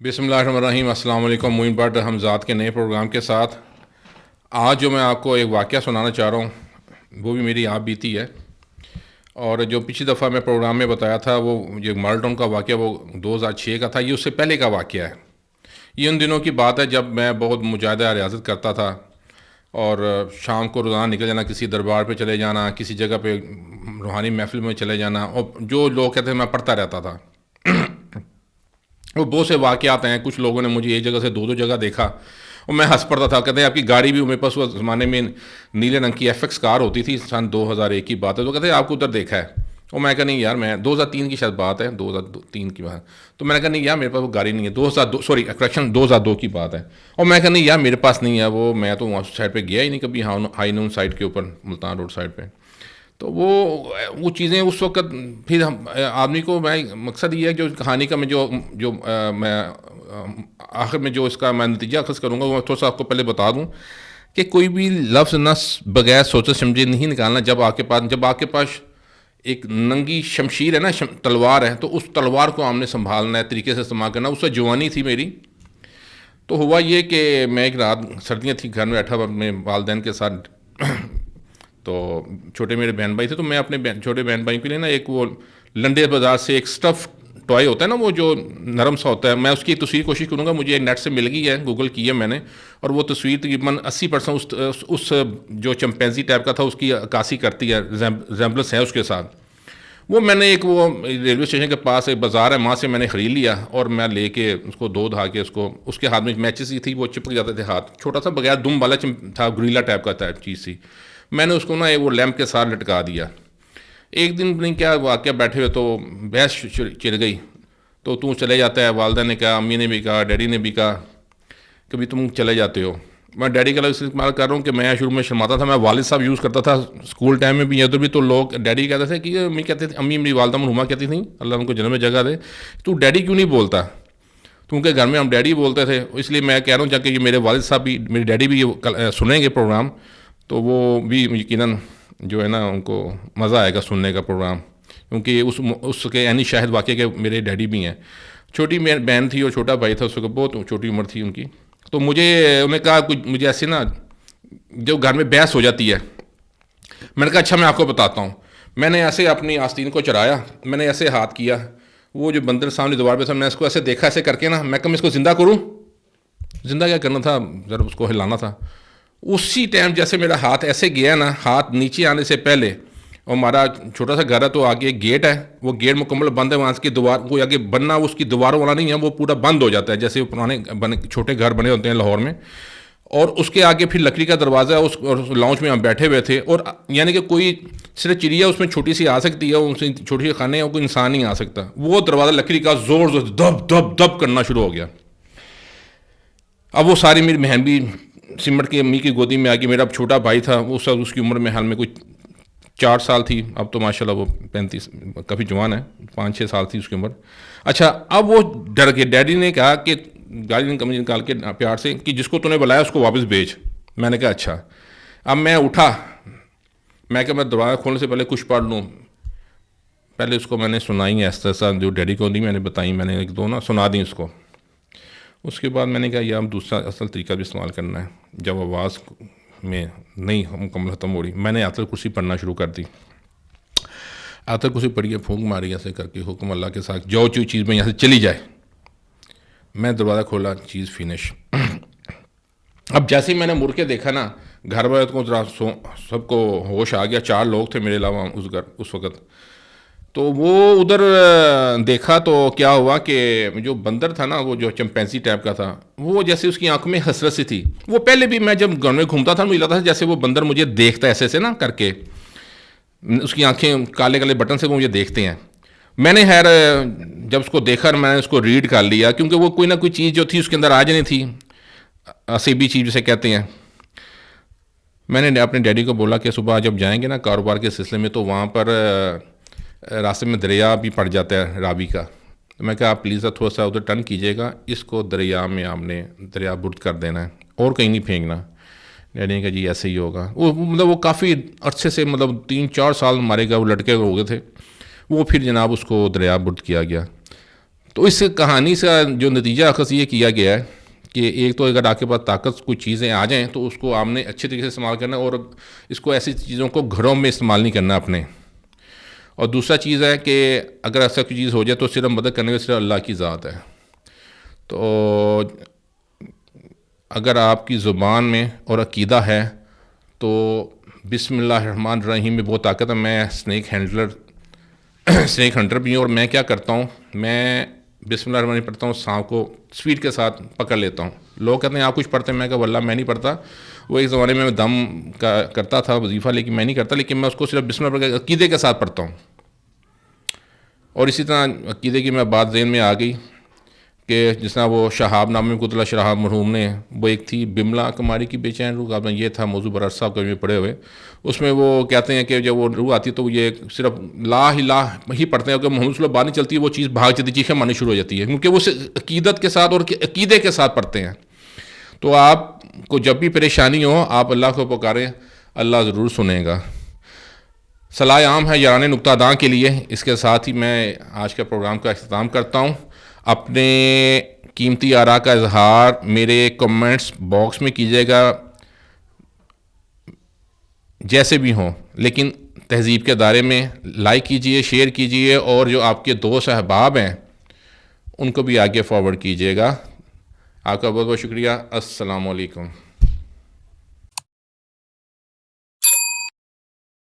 بسم اللہ الرحمن الرحیم۔ السلام علیکم۔ معین بٹ حمزاد کے نئے پروگرام کے ساتھ آج جو میں آپ کو ایک واقعہ سنانا چاہ رہا ہوں وہ بھی میری آپ بیتی ہے، اور جو پچھلی دفعہ میں پروگرام میں بتایا تھا وہ جو ماڈل ٹاؤن کا واقعہ وہ 2006 کا تھا، یہ اس سے پہلے کا واقعہ ہے۔ یہ ان دنوں کی بات ہے جب میں بہت مجاہدہ ریاضت کرتا تھا، اور شام کو روزانہ نکل جانا، کسی دربار پہ چلے جانا، کسی جگہ پہ روحانی محفل میں چلے جانا، اور جو لوگ کہتے ہیں میں پڑھتا رہتا تھا۔ وہ بہت سے واقعات ہیں، کچھ لوگوں نے مجھے ایک جگہ سے دو جگہ دیکھا اور میں ہنس پڑتا تھا۔ کہتے ہیں آپ کی گاڑی بھی، میرے پاس اس زمانے میں نیلے رنگ کی ایف ایکس کار ہوتی تھی، سن 2001 کی بات ہے، تو کہتے ہیں آپ کو ادھر دیکھا ہے، اور میں کہا نہیں یار، میں 2003 کی شاید بات ہے، 2003 کی بات، تو میں نے کہا نہیں یار میرے پاس وہ گاڑی نہیں ہے، 2002 کی بات ہے، اور میں کہا نہیں یار میرے پاس نہیں ہے وہ، میں تو وہاں سائڈ پہ گیا ہی نہیں کبھی، ہائی نون سائڈ کے اوپر، ملتان روڈ سائڈ پہ۔ تو وہ چیزیں اس وقت پھر آدمی کو، میں مقصد یہ ہے جو کہانی کا میں جو میں آخر میں جو اس کا میں نتیجہ اخذ کروں گا وہ تھوڑا سا آپ کو پہلے بتا دوں کہ کوئی بھی لفظ نہ بغیر سوچے سمجھے نہیں نکالنا۔ جب آپ کے پاس ایک ننگی شمشیر ہے نا، تلوار ہے، تو اس تلوار کو ہم نے سنبھالنا ہے، طریقے سے استعمال کرنا۔ اس سے جوانی تھی میری، تو ہوا یہ کہ میں ایک رات، سردیاں تھیں، گھر میں بیٹھا اپنے والدین کے ساتھ، تو چھوٹے میرے بہن بھائی تھے، تو میں اپنے چھوٹے بہن بھائی کے لیے نا ایک وہ لنڈے بازار سے ایک اسٹف ٹوائے ہوتا ہے نا، وہ جو نرم سا ہوتا ہے، میں اس کی ایک تصویر کوشش کروں گا، مجھے ایک نیٹ سے مل گئی ہے، گوگل کی ہے میں نے، اور وہ تصویر تقریباً 80% اس جو چمپینزی ٹائپ کا تھا اس کی عکاسی کرتی ہے، ریزمبلنس ہے اس کے ساتھ۔ وہ میں نے ایک وہ ریلوے اسٹیشن کے پاس ایک بازار ہے، وہاں سے میں نے خرید لیا، اور میں لے کے اس کو دھا کے اس کے ہاتھ میں میچز ہی تھی، وہ چپک جاتے تھے ہاتھ، چھوٹا سا بغیر دم والا تھا، گریلا ٹائپ کا تھا چیز سی، میں نے اس کو نا وہ لیمپ کے ساتھ لٹکا دیا۔ ایک دن نہیں کیا واقعہ، بیٹھے ہوئے تو بحث چل گئی، تو چلے جاتا ہے، والدہ نے کہا، امی نے بھی کہا، ڈیڈی نے بھی کہا کبھی تم چلے جاتے ہو۔ میں ڈیڈی کا لفظ استعمال کر رہا ہوں کہ میں شروع میں شرماتا تھا، میں والد صاحب یوز کرتا تھا اسکول ٹائم میں بھی، ادھر بھی، تو لوگ ڈیڈی کہتے تھے کہ امی کہتے تھے، امی میری والدہ مرحومہ کہتی تھیں، اللہ ان کو جنم میں جگہ دے، تو ڈیڈی کیوں نہیں بولتا؟ کیونکہ گھر میں ہم ڈیڈی بولتے تھے، اس لیے میں کہہ رہا ہوں جا کہ یہ میرے والد صاحب بھی، میری ڈیڈی بھی یہ سنیں گے پروگرام، تو وہ بھی یقیناً جو ہے نا ان کو مزہ آئے گا سننے کا پروگرام، کیونکہ اس کے یعنی شاہد واقعے کے میرے ڈیڈی بھی ہیں۔ چھوٹی بہن تھی اور چھوٹا بھائی تھا، اس وقت بہت چھوٹی عمر تھی ان کی، تو انہوں نے کہا کچھ مجھے ایسے نا جو گھر میں بحث ہو جاتی ہے، میں نے کہا اچھا میں آپ کو بتاتا ہوں۔ میں نے ایسے اپنی آستین کو چڑھایا، میں نے ایسے ہاتھ کیا، وہ جو بندر سامنے دیوار پہ تھا، میں اس کو ایسے دیکھا، ایسے کر کے نا، میں کہا میں اس کو زندہ کروں، زندہ کیا کرنا تھا، ذرا اس کو ہلانا تھا۔ اسی ٹائم جیسے میرا ہاتھ ایسے گیا نا، ہاتھ نیچے آنے سے پہلے، اور ہمارا چھوٹا سا گھر ہے تو آگے ایک گیٹ ہے، وہ گیٹ مکمل بند ہے، وہاں کی دیوار کوئی آگے بننا اس کی دیواروں والا نہیں ہے، وہ پورا بند ہو جاتا ہے، جیسے وہ پرانے چھوٹے گھر بنے ہوتے ہیں لاہور میں، اور اس کے آگے پھر لکڑی کا دروازہ ہے، اس لاؤنج میں ہم بیٹھے ہوئے تھے، اور یعنی کہ کوئی صرف چڑیا اس میں چھوٹی سی آ سکتی ہے، اس میں چھوٹی سی خانے ہیں، کوئی انسان نہیں آ سکتا۔ وہ دروازہ لکڑی کا زور سے دب دب دب کرنا شروع ہو گیا۔ اب وہ ساری میری بہن بھی سمٹ کے امی کی گودی میں آ گئی، میرا چھوٹا بھائی تھا، اس کی عمر میں حال میں کوئی 4 سال تھی، اب تو ماشاء اللہ وہ 35 کافی جوان ہے، 5-6 سال تھی اس کی عمر۔ اچھا اب وہ ڈر گئے، ڈیڈی نے کہا کہ گاڑی نکال کے پیار سے کہ جس کو تو نے بلایا اس کو واپس بھیج۔ میں نے کہا اچھا۔ اب میں اٹھا، میں کہ میں دروازہ کھولنے سے پہلے کچھ پڑھ لوں، پہلے اس کو میں نے سنائی ایسا جو ڈیڈی کو دی، میں نے بتائی، میں نے ایک دو نا سنا دیں اس کو۔ اس کے بعد میں نے کہا یہ ہم دوسرا اصل طریقہ بھی استعمال کرنا ہے، جب آواز میں نہیں مکمل ختم ہو رہی، میں نے آیت الکرسی پڑھنا شروع کر دی۔ آیت الکرسی پڑھیے، پھونک ماری ایسے کر کے، حکم اللہ کے ساتھ جو چیز میں یہاں سے چلی جائے۔ میں دروازہ کھولا، چیز فنش۔ اب جیسے ہی میں نے مڑ کے دیکھا نا، گھر والے کو ذرا سب کو ہوش آ گیا، 4 لوگ تھے میرے علاوہ اس وقت، تو وہ ادھر دیکھا تو کیا ہوا کہ جو بندر تھا نا، وہ جو چمپینزی ٹائپ کا تھا، وہ جیسے اس کی آنکھوں میں حسرت سی تھی۔ وہ پہلے بھی میں جب گھر میں گھومتا تھا مجھے لگتا تھا جیسے وہ بندر مجھے دیکھتا ہے ایسے نا کر کے، اس کی آنکھیں کالے کالے بٹن سے وہ مجھے دیکھتے ہیں۔ میں نے خیر جب اس کو دیکھا، میں نے اس کو ریڈ کر لیا، کیونکہ وہ کوئی نہ کوئی چیز جو تھی اس کے اندر آ جانی تھی، عصیبی چیز جسے کہتے ہیں۔ میں نے اپنے ڈیڈی کو بولا کہ صبح جب جائیں گے نا کاروبار کے سلسلے میں، تو وہاں پر راستے میں دریا بھی پڑ جاتا ہے راوی کا، تو میں کہا آپ پلیز تھوڑا سا ادھر ٹرن کیجیے گا، اس کو دریا میں آپ نے دریا برد کر دینا ہے اور کہیں نہیں پھینکنا۔ ڈیڈی نے کہا جی ایسے ہی ہوگا۔ وہ کافی عرصے سے 3-4 سال ہمارے گھر وہ لڑکے ہو گئے تھے، وہ پھر جناب اس کو دریا برد کیا گیا۔ تو اس کہانی سے جو نتیجہ اخذ یہ کیا گیا ہے کہ ایک تو اگر آپ کے پاس طاقت کوئی چیزیں آ جائیں تو اس کو آپ نے اچھے طریقے سے استعمال کرنا ہے، اور اس کو ایسی چیزوں کو گھروں میں استعمال نہیں کرنا اپنے. اور دوسرا چیز ہے کہ اگر ایسا کوئی چیز ہو جائے تو صرف مدد کرنے میں صرف اللہ کی ذات ہے. تو اگر آپ کی زبان میں اور عقیدہ ہے تو بسم اللہ الرحمن الرحیم میں بہت طاقت ہے. میں اسنیک ہنٹر بھی ہوں، اور میں کیا کرتا ہوں، میں بسم اللہ الرحمن الرحیم پڑھتا ہوں، سانپ کو سپیڈ کے ساتھ پکڑ لیتا ہوں. لوگ کہتے ہیں آپ کچھ پڑھتے ہیں، میں کہا واللہ میں نہیں پڑھتا. وہ ایک زمانے میں دم کا کرتا تھا وظیفہ، لیکن میں نہیں کرتا، لیکن میں اس کو صرف بسم اللہ عقیدے کے ساتھ پڑھتا ہوں. اور اسی طرح عقیدے کی میں بات ذہن میں آ گئی کہ جس طرح وہ شہاب نامے میں قطلہ شہاب مرحوم نے، وہ ایک تھی بملا کماری کی بے چین روح، آپ نے یہ تھا موضوع برار صاحب کبھی پڑھے ہوئے. اس میں وہ کہتے ہیں کہ جب وہ روح آتی ہے تو یہ صرف لا الہ ہی پڑھتے ہیں، کہ محمد صلی اللہ بات نہیں چلتی ہے، وہ چیز بھاگ جاتی، چیخیں مارنی شروع ہو جاتی ہے، کیونکہ وہ عقیدت کے ساتھ اور عقیدے کے ساتھ پڑھتے ہیں. تو آپ کو جب بھی پریشانی ہو آپ اللہ کو پکاریں، اللہ ضرور سنے گا. صلاح عام ہے یاران نقطہ داں کے لیے. اس کے ساتھ ہی میں آج کا پروگرام کا اختتام کرتا ہوں. اپنے قیمتی آراء کا اظہار میرے کمنٹس باکس میں کیجیے گا، جیسے بھی ہوں، لیکن تہذیب کے دائرے میں. لائک کیجئے، شیئر کیجئے، اور جو آپ کے دوست احباب ہیں ان کو بھی آگے فارورڈ کیجیے گا. آپ کا بہت بہت شکریہ. السلام علیکم.